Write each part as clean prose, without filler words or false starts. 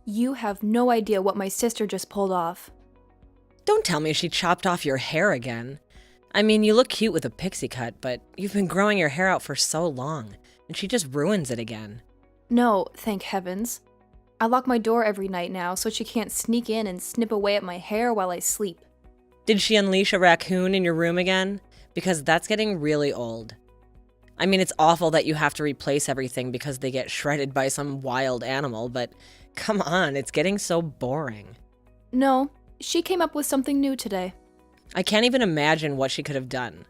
You have no idea what my sister just pulled off. Don't tell me she chopped off your hair again. I mean, you look cute with a pixie cut, but you've been growing your hair out for so long, and she just ruins it again. No, thank heavens. I lock my door every night now so she can't sneak in and snip away at my hair while I sleep. Did she unleash a raccoon in your room again? Because that's getting really old. I mean, it's awful that you have to replace everything because they get shredded by some wild animal, but come on, it's getting so boring. No, she came up with something new today. I can't even imagine what she could have done.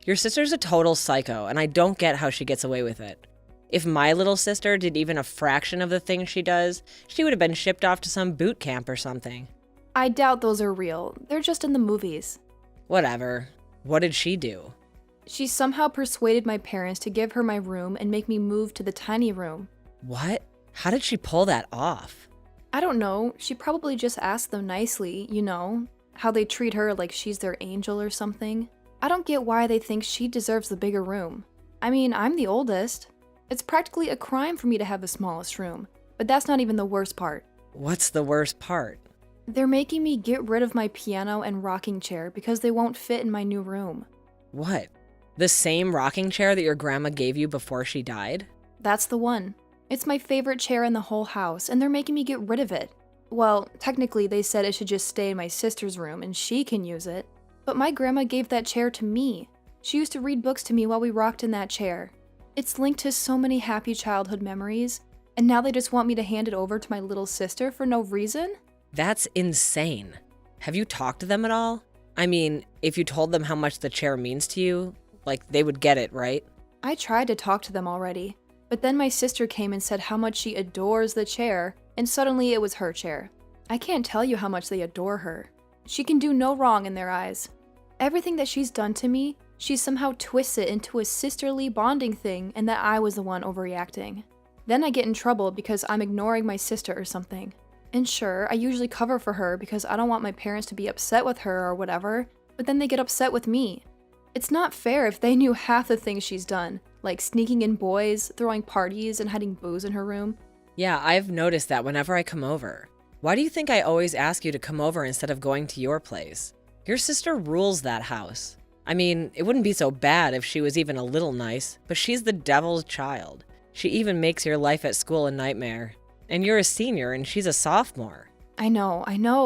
Your sister's a total psycho, and I don't get how she gets away with it. If my little sister did even a fraction of the things she does, she would have been shipped off to some boot camp or something. I doubt those are real. They're just in the movies. Whatever. What did she do? She somehow persuaded my parents to give her my room and make me move to the tiny room. What? How did she pull that off? I don't know, she probably just asked them nicely, how they treat her like she's their angel or something. I don't get why they think she deserves the bigger room. I mean, I'm the oldest. It's practically a crime for me to have the smallest room, but that's not even the worst part. What's the worst part? They're making me get rid of my piano and rocking chair because they won't fit in my new room. What? The same rocking chair that your grandma gave you before she died? That's the one. It's my favorite chair in the whole house, and they're making me get rid of it. Well, technically they said it should just stay in my sister's room and she can use it. But my grandma gave that chair to me. She used to read books to me while we rocked in that chair. It's linked to so many happy childhood memories, and now they just want me to hand it over to my little sister for no reason? That's insane. Have you talked to them at all? I mean, if you told them how much the chair means to you, they would get it, right? I tried to talk to them already, but then my sister came and said how much she adores the chair, and suddenly it was her chair. I can't tell you how much they adore her. She can do no wrong in their eyes. Everything that she's done to me, she somehow twists it into a sisterly bonding thing and that I was the one overreacting. Then I get in trouble because I'm ignoring my sister or something. And sure, I usually cover for her because I don't want my parents to be upset with her or whatever, but then they get upset with me. It's not fair if they knew half the things she's done, like sneaking in boys, throwing parties, and hiding booze in her room. Yeah, I've noticed that whenever I come over. Why do you think I always ask you to come over instead of going to your place? Your sister rules that house. I mean, it wouldn't be so bad if she was even a little nice, but she's the devil's child. She even makes your life at school a nightmare. And you're a senior and she's a sophomore. I know,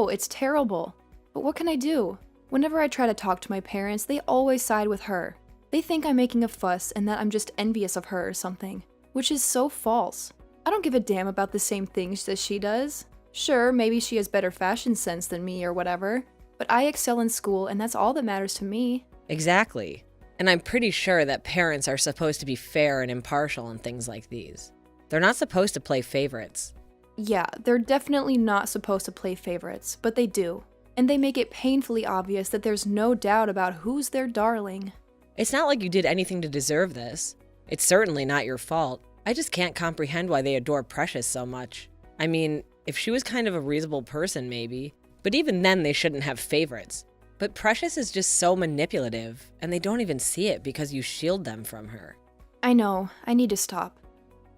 it's terrible. But what can I do? Whenever I try to talk to my parents, they always side with her. They think I'm making a fuss and that I'm just envious of her or something, which is so false. I don't give a damn about the same things that she does. Sure, maybe she has better fashion sense than me or whatever, but I excel in school and that's all that matters to me. Exactly. And I'm pretty sure that parents are supposed to be fair and impartial in things like these. They're not supposed to play favorites. Yeah, they're definitely not supposed to play favorites, but they do. And they make it painfully obvious that there's no doubt about who's their darling. It's not like you did anything to deserve this. It's certainly not your fault. I just can't comprehend why they adore Precious so much. I mean, if she was kind of a reasonable person, maybe. But even then, they shouldn't have favorites. But Precious is just so manipulative, and they don't even see it because you shield them from her. I know, I need to stop.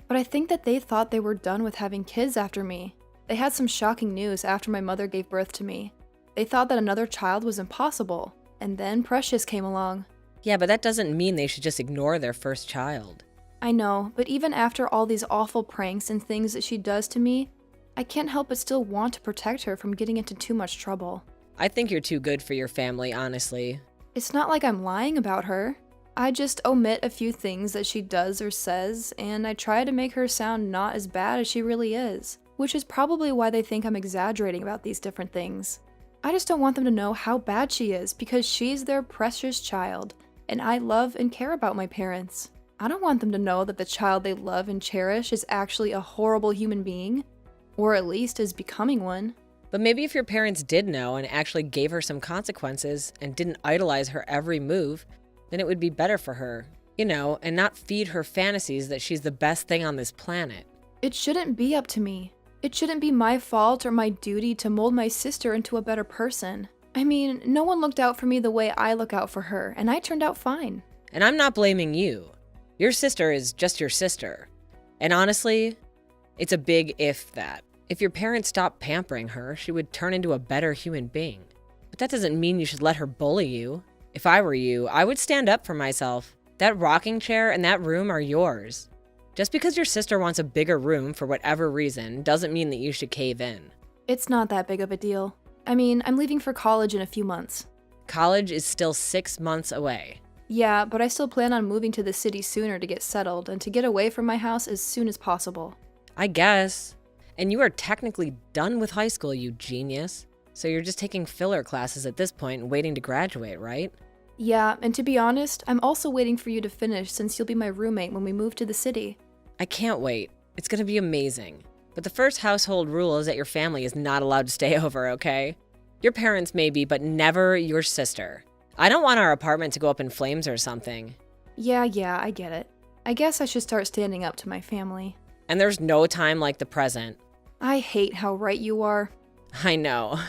But I think that they thought they were done with having kids after me. They had some shocking news after my mother gave birth to me. They thought that another child was impossible, and then Precious came along. Yeah, but that doesn't mean they should just ignore their first child. I know, but even after all these awful pranks and things that she does to me, I can't help but still want to protect her from getting into too much trouble. I think you're too good for your family, honestly. It's not like I'm lying about her. I just omit a few things that she does or says, and I try to make her sound not as bad as she really is, which is probably why they think I'm exaggerating about these different things. I just don't want them to know how bad she is because she's their precious child, and I love and care about my parents. I don't want them to know that the child they love and cherish is actually a horrible human being, or at least is becoming one. But maybe if your parents did know and actually gave her some consequences and didn't idolize her every move, then it would be better for her, and not feed her fantasies that she's the best thing on this planet. It shouldn't be up to me. It shouldn't be my fault or my duty to mold my sister into a better person. I mean, no one looked out for me the way I look out for her, and I turned out fine. And I'm not blaming you. Your sister is just your sister. And honestly, it's a big if that. If your parents stopped pampering her, she would turn into a better human being. But that doesn't mean you should let her bully you. If I were you, I would stand up for myself. That rocking chair and that room are yours. Just because your sister wants a bigger room for whatever reason doesn't mean that you should cave in. It's not that big of a deal. I mean, I'm leaving for college in a few months. College is still 6 months away. Yeah, but I still plan on moving to the city sooner to get settled and to get away from my house as soon as possible. I guess. And you are technically done with high school, you genius. So you're just taking filler classes at this point and waiting to graduate, right? Yeah, and to be honest, I'm also waiting for you to finish since you'll be my roommate when we move to the city. I can't wait. It's gonna be amazing. But the first household rule is that your family is not allowed to stay over, okay? Your parents maybe, but never your sister. I don't want our apartment to go up in flames or something. Yeah, I get it. I guess I should start standing up to my family. And there's no time like the present. I hate how right you are. I know.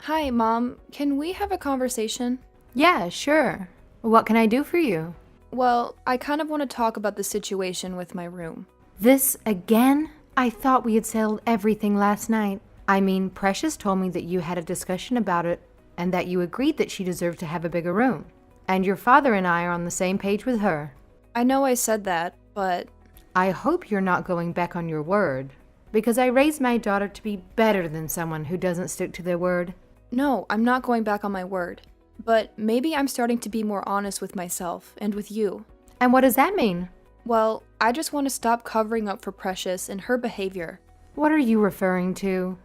Hi, Mom. Can we have a conversation? Yeah, sure. What can I do for you? Well, I kind of want to talk about the situation with my room. This again? I thought we had settled everything last night. I mean, Precious told me that you had a discussion about it and that you agreed that she deserved to have a bigger room. And your father and I are on the same page with her. I know I said that, but I hope you're not going back on your word, because I raised my daughter to be better than someone who doesn't stick to their word. no, I'm not going back on my word. But maybe I'm starting to be more honest with myself and with you. And what does that mean? Well, I just want to stop covering up for Precious and her behavior. What are you referring to?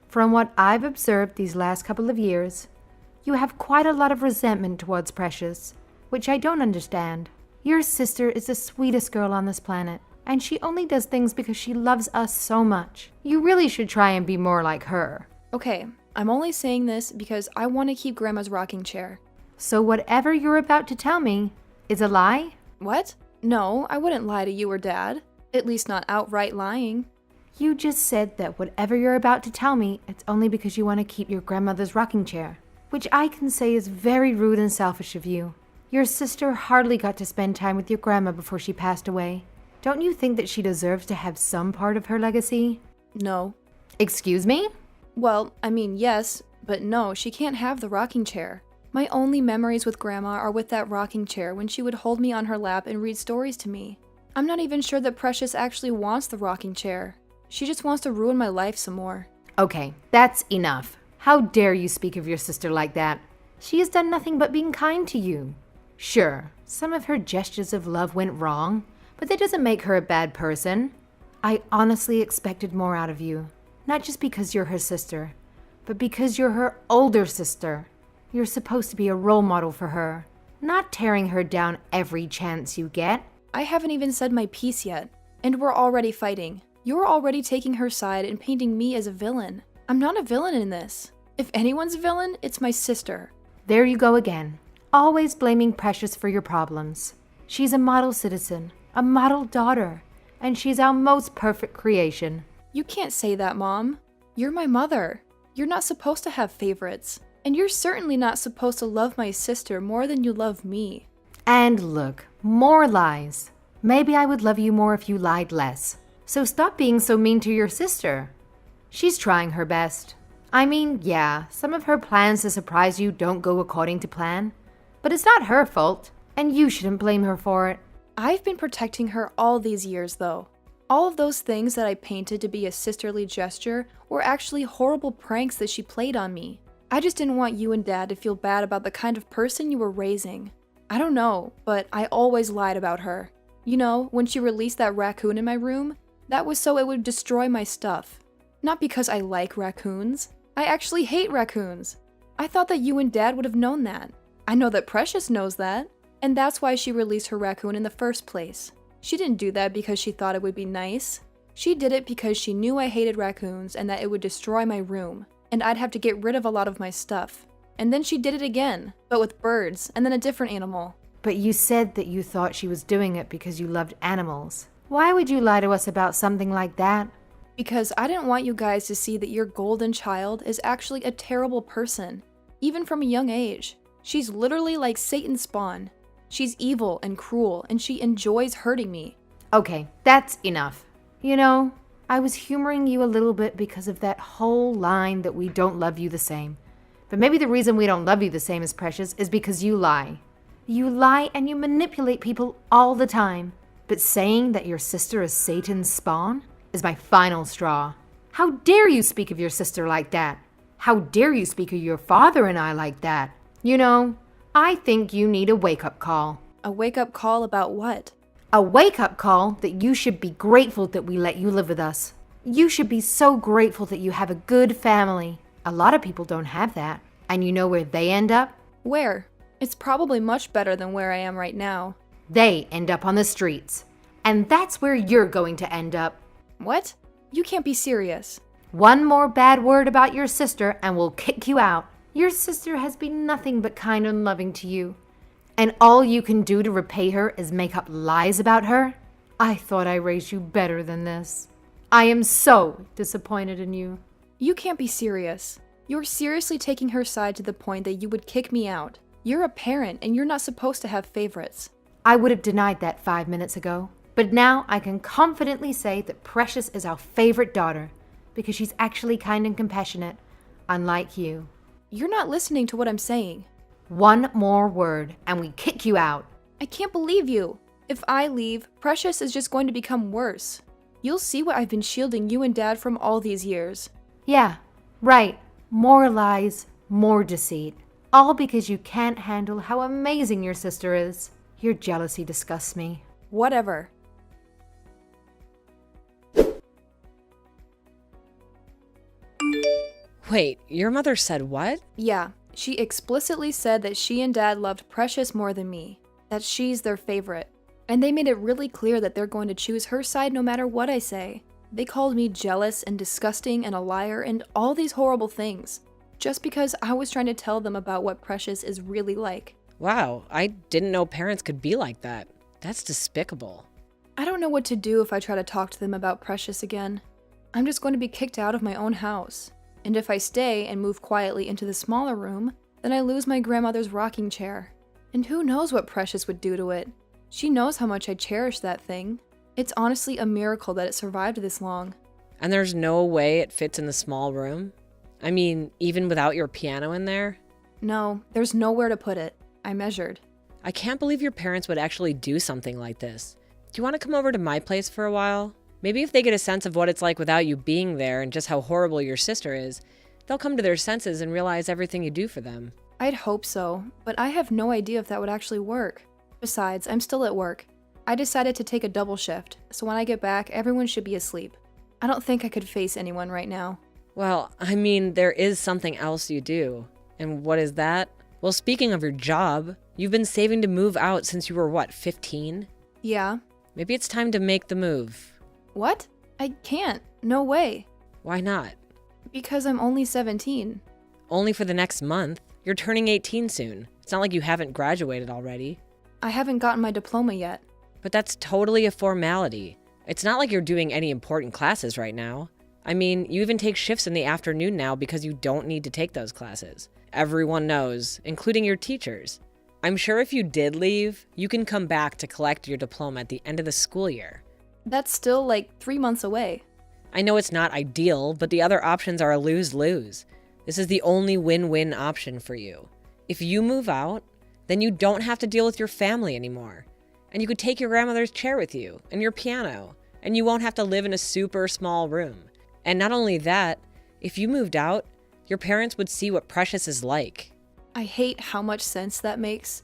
From what I've observed these last couple of years, you have quite a lot of resentment towards Precious, which I don't understand. Your sister is the sweetest girl on this planet, and she only does things because she loves us so much. You really should try and be more like her. Okay, I'm only saying this because I want to keep Grandma's rocking chair. So whatever you're about to tell me is a lie? What? No, I wouldn't lie to you or Dad. At least not outright lying. You just said that whatever you're about to tell me, it's only because you want to keep your grandmother's rocking chair, which I can say is very rude and selfish of you. Your sister hardly got to spend time with your grandma before she passed away. Don't you think that she deserves to have some part of her legacy? No. Excuse me? Well, I mean, yes, but no, she can't have the rocking chair. My only memories with Grandma are with that rocking chair when she would hold me on her lap and read stories to me. I'm not even sure that Precious actually wants the rocking chair. She just wants to ruin my life some more. Okay, that's enough. How dare you speak of your sister like that? She has done nothing but being kind to you. Sure, some of her gestures of love went wrong, but that doesn't make her a bad person. I honestly expected more out of you. Not just because you're her sister, but because you're her older sister. You're supposed to be a role model for her, not tearing her down every chance you get. I haven't even said my piece yet, and we're already fighting. You're already taking her side and painting me as a villain. I'm not a villain in this. If anyone's a villain, it's my sister. There you go again, always blaming Precious for your problems. She's a model citizen, a model daughter, and she's our most perfect creation. You can't say that, Mom. You're my mother. You're not supposed to have favorites. And you're certainly not supposed to love my sister more than you love me. And look, more lies. Maybe I would love you more if you lied less. So stop being so mean to your sister. She's trying her best. I mean, yeah, some of her plans to surprise you don't go according to plan. But it's not her fault, and you shouldn't blame her for it. I've been protecting her all these years, though. All of those things that I painted to be a sisterly gesture were actually horrible pranks that she played on me. I just didn't want you and Dad to feel bad about the kind of person you were raising. I don't know, but I always lied about her. You know, when she released that raccoon in my room, that was so it would destroy my stuff. Not because I like raccoons. I actually hate raccoons. I thought that you and Dad would have known that. I know that Precious knows that, and that's why she released her raccoon in the first place. She didn't do that because she thought it would be nice. She did it because she knew I hated raccoons and that it would destroy my room, and I'd have to get rid of a lot of my stuff. And then she did it again, but with birds, and then a different animal. But you said that you thought she was doing it because you loved animals. Why would you lie to us about something like that? Because I didn't want you guys to see that your golden child is actually a terrible person, even from a young age. She's literally like Satan's spawn. She's evil and cruel, and she enjoys hurting me. Okay, that's enough. You know, I was humoring you a little bit because of that whole line that we don't love you the same. But maybe the reason we don't love you the same as Precious is because you lie. You lie and you manipulate people all the time. But saying that your sister is Satan's spawn is my final straw. How dare you speak of your sister like that? How dare you speak of your father and I like that? You know, I think you need a wake-up call. A wake-up call about what? A wake-up call that you should be grateful that we let you live with us. You should be so grateful that you have a good family. A lot of people don't have that. And you know where they end up? Where? It's probably much better than where I am right now. They end up on the streets. And that's where you're going to end up. What? You can't be serious. One more bad word about your sister and we'll kick you out. Your sister has been nothing but kind and loving to you. And all you can do to repay her is make up lies about her? I thought I raised you better than this. I am so disappointed in you. You can't be serious. You're seriously taking her side to the point that you would kick me out. You're a parent and you're not supposed to have favorites. I would have denied that 5 minutes ago. But now I can confidently say that Precious is our favorite daughter because she's actually kind and compassionate, unlike you. You're not listening to what I'm saying. One more word and we kick you out. I can't believe you. If I leave, Precious is just going to become worse. You'll see what I've been shielding you and Dad from all these years. Yeah, right. More lies, more deceit. All because you can't handle how amazing your sister is. Your jealousy disgusts me. Whatever. Wait, your mother said what? Yeah, she explicitly said that she and Dad loved Precious more than me. That she's their favorite. And they made it really clear that they're going to choose her side no matter what I say. They called me jealous and disgusting and a liar and all these horrible things. Just because I was trying to tell them about what Precious is really like. Wow, I didn't know parents could be like that. That's despicable. I don't know what to do if I try to talk to them about Precious again. I'm just going to be kicked out of my own house. And if I stay and move quietly into the smaller room, then I lose my grandmother's rocking chair. And who knows what Precious would do to it? She knows how much I cherish that thing. It's honestly a miracle that it survived this long. And there's no way it fits in the small room? I mean, even without your piano in there? No, there's nowhere to put it. I measured. I can't believe your parents would actually do something like this. Do you want to come over to my place for a while? Maybe if they get a sense of what it's like without you being there and just how horrible your sister is, they'll come to their senses and realize everything you do for them. I'd hope so, but I have no idea if that would actually work. Besides, I'm still at work. I decided to take a double shift, so when I get back, everyone should be asleep. I don't think I could face anyone right now. Well, I mean, there is something else you do. And what is that? Well, speaking of your job, you've been saving to move out since you were, what, 15? Yeah. Maybe it's time to make the move. What? I can't. No way. Why not? Because I'm only 17. Only for the next month. You're turning 18 soon. It's not like you haven't graduated already. I haven't gotten my diploma yet. But that's totally a formality. It's not like you're doing any important classes right now. I mean, you even take shifts in the afternoon now because you don't need to take those classes. Everyone knows, including your teachers. I'm sure if you did leave, you can come back to collect your diploma at the end of the school year. That's still like 3 months away. I know it's not ideal, but the other options are a lose-lose. This is the only win-win option for you. If you move out, then you don't have to deal with your family anymore. And you could take your grandmother's chair with you and your piano, and you won't have to live in a super small room. And not only that, if you moved out, your parents would see what Precious is like. I hate how much sense that makes.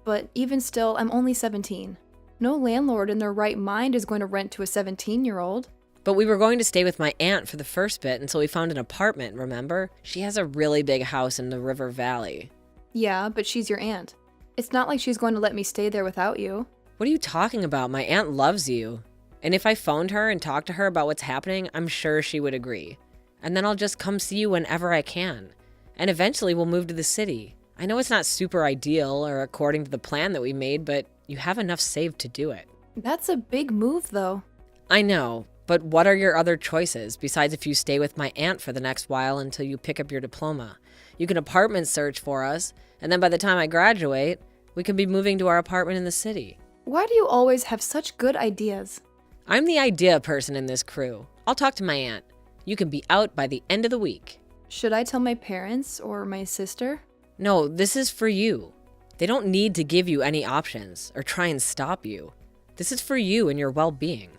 But even still, I'm only 17. No landlord in their right mind is going to rent to a 17-year-old. But we were going to stay with my aunt for the first bit until we found an apartment, remember? She has a really big house in the River Valley. Yeah, but she's your aunt. It's not like she's going to let me stay there without you. What are you talking about? My aunt loves you. And if I phoned her and talked to her about what's happening, I'm sure she would agree. And then I'll just come see you whenever I can. And eventually we'll move to the city. I know it's not super ideal or according to the plan that we made, but you have enough saved to do it. That's a big move, though. I know, but what are your other choices besides if you stay with my aunt for the next while until you pick up your diploma? You can apartment search for us, and then by the time I graduate, We could be moving to our apartment in the city. Why do you always have such good ideas? I'm the idea person in this crew. I'll talk to my aunt. You can be out by the end of the week. Should I tell my parents or my sister? No, this is for you. They don't need to give you any options or try and stop you. This is for you and your well-being.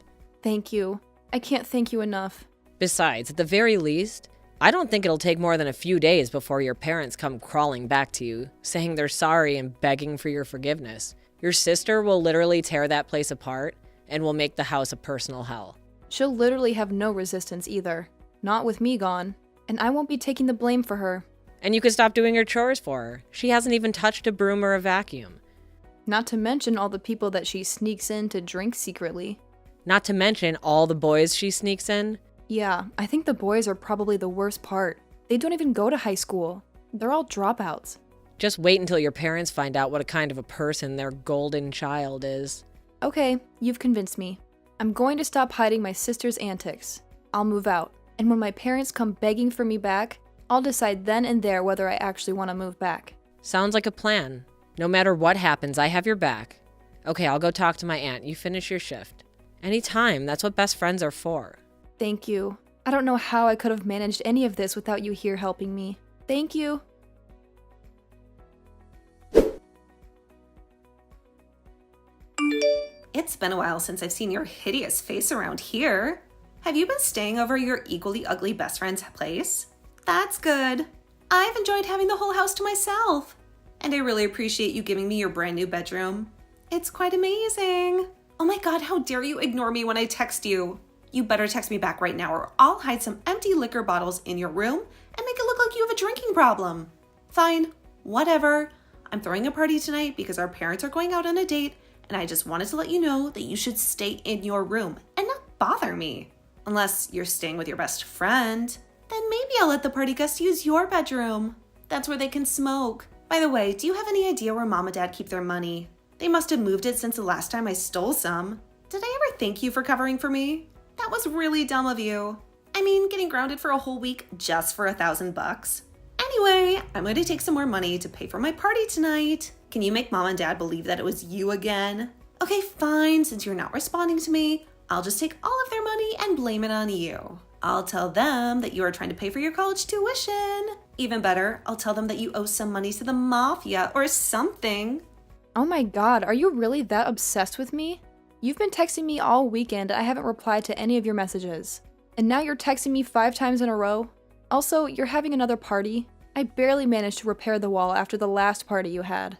Thank you. I can't thank you enough. Besides, at the very least, I don't think it'll take more than a few days before your parents come crawling back to you, saying they're sorry and begging for your forgiveness. Your sister will literally tear that place apart and will make the house a personal hell. She'll literally have no resistance either. Not with me gone. And I won't be taking the blame for her. And you could stop doing her chores for her. She hasn't even touched a broom or a vacuum. Not to mention all the people that she sneaks in to drink secretly. Not to mention all the boys she sneaks in. Yeah, I think the boys are probably the worst part. They don't even go to high school. They're all dropouts. Just wait until your parents find out what kind of a person their golden child is. Okay, you've convinced me. I'm going to stop hiding my sister's antics. I'll move out. And when my parents come begging for me back, I'll decide then and there whether I actually want to move back. Sounds like a plan. No matter what happens, I have your back. Okay, I'll go talk to my aunt. You finish your shift. Anytime, that's what best friends are for. Thank you. I don't know how I could have managed any of this without you here helping me. Thank you. It's been a while since I've seen your hideous face around here. Have you been staying over your equally ugly best friend's place? That's good. I've enjoyed having the whole house to myself. And I really appreciate you giving me your brand new bedroom. It's quite amazing. Oh my god, how dare you ignore me when I text you? You better text me back right now or I'll hide some empty liquor bottles in your room and make it look like you have a drinking problem. Fine, whatever. I'm throwing a party tonight because our parents are going out on a date and I just wanted to let you know that you should stay in your room and not bother me. Unless you're staying with your best friend, then maybe I'll let the party guests use your bedroom. That's where they can smoke. By the way, do you have any idea where mom and dad keep their money? They must have moved it since the last time I stole some. Did I ever thank you for covering for me? That was really dumb of you. I mean, getting grounded for a whole week just for $1,000. Anyway, I'm going to take some more money to pay for my party tonight. Can you make mom and dad believe that it was you again? Okay, fine. Since you're not responding to me, I'll just take all of their money and blame it on you. I'll tell them that you are trying to pay for your college tuition. Even better, I'll tell them that you owe some money to the mafia or something. Oh my god, are you really that obsessed with me? You've been texting me all weekend and I haven't replied to any of your messages. And now you're texting me 5 times in a row? Also, you're having another party? I barely managed to repair the wall after the last party you had.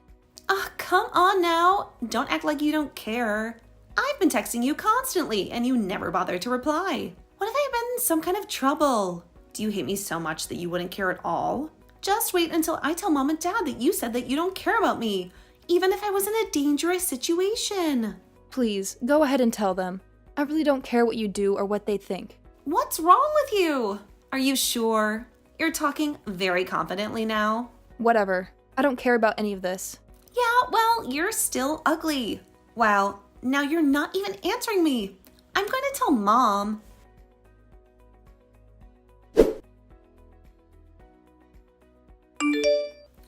Ah, come on now. Don't act like you don't care. I've been texting you constantly and you never bothered to reply. What if I been in some kind of trouble? Do you hate me so much that you wouldn't care at all? Just wait until I tell mom and dad that you said that you don't care about me, even if I was in a dangerous situation. Please, go ahead and tell them. I really don't care what you do or what they think. What's wrong with you? Are you sure? You're talking very confidently now. Whatever. I don't care about any of this. Yeah, well, you're still ugly. Wow, now you're not even answering me. I'm going to tell mom.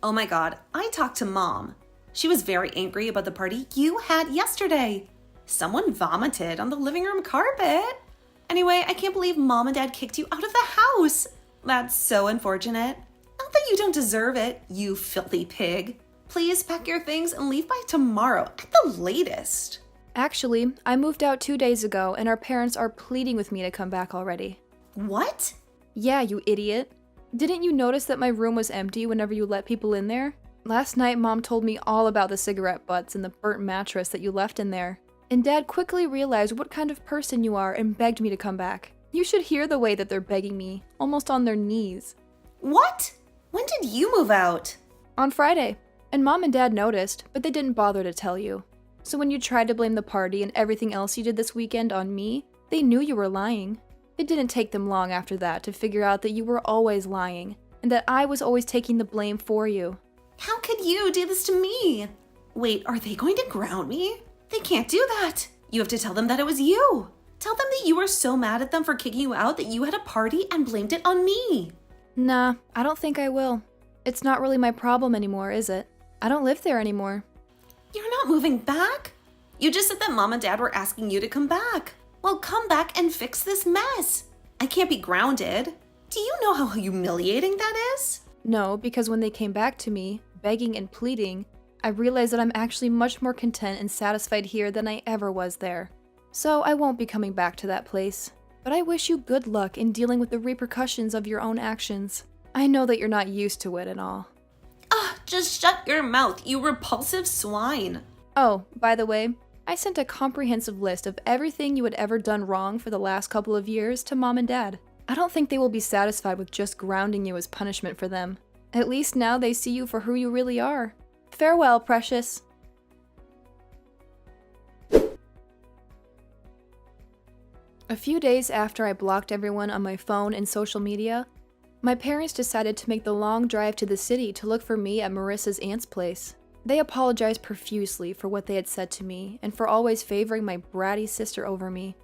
Oh my god, I talked to mom. She was very angry about the party you had yesterday. Someone vomited on the living room carpet. Anyway, I can't believe mom and dad kicked you out of the house. That's so unfortunate. Not that you don't deserve it, you filthy pig. Please pack your things and leave by tomorrow at the latest. Actually, I moved out 2 days ago and our parents are pleading with me to come back already. What? Yeah, you idiot. Didn't you notice that my room was empty whenever you let people in there? Last night, Mom told me all about the cigarette butts and the burnt mattress that you left in there. And Dad quickly realized what kind of person you are and begged me to come back. You should hear the way that they're begging me, almost on their knees. What? When did you move out? On Friday. And Mom and Dad noticed, but they didn't bother to tell you. So when you tried to blame the party and everything else you did this weekend on me, they knew you were lying. It didn't take them long after that to figure out that you were always lying, and that I was always taking the blame for you. How could you do this to me? Wait, are they going to ground me? They can't do that. You have to tell them that it was you. Tell them that you were so mad at them for kicking you out that you had a party and blamed it on me. Nah, I don't think I will. It's not really my problem anymore, is it? I don't live there anymore. You're not moving back? You just said that Mom and Dad were asking you to come back. Well, come back and fix this mess. I can't be grounded. Do you know how humiliating that is? No, because when they came back to me, begging and pleading, I realized that I'm actually much more content and satisfied here than I ever was there. So I won't be coming back to that place. But I wish you good luck in dealing with the repercussions of your own actions. I know that you're not used to it and all. Just shut your mouth, you repulsive swine. Oh, by the way, I sent a comprehensive list of everything you had ever done wrong for the last couple of years to Mom and Dad. I don't think they will be satisfied with just grounding you as punishment for them. At least now they see you for who you really are. Farewell, precious. A few days after I blocked everyone on my phone and social media, my parents decided to make the long drive to the city to look for me at Marissa's aunt's place. They apologized profusely for what they had said to me and for always favoring my bratty sister over me.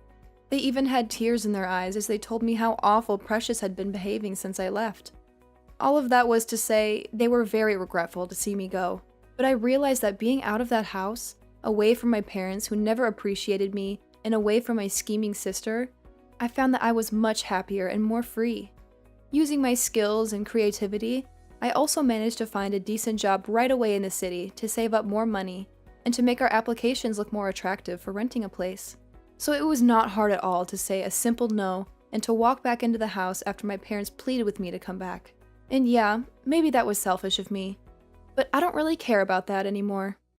They even had tears in their eyes as they told me how awful Precious had been behaving since I left. All of that was to say, they were very regretful to see me go, but I realized that being out of that house, away from my parents who never appreciated me, and away from my scheming sister, I found that I was much happier and more free. Using my skills and creativity, I also managed to find a decent job right away in the city to save up more money and to make our applications look more attractive for renting a place. So it was not hard at all to say a simple no and to walk back into the house after my parents pleaded with me to come back. And yeah, maybe that was selfish of me, but I don't really care about that anymore.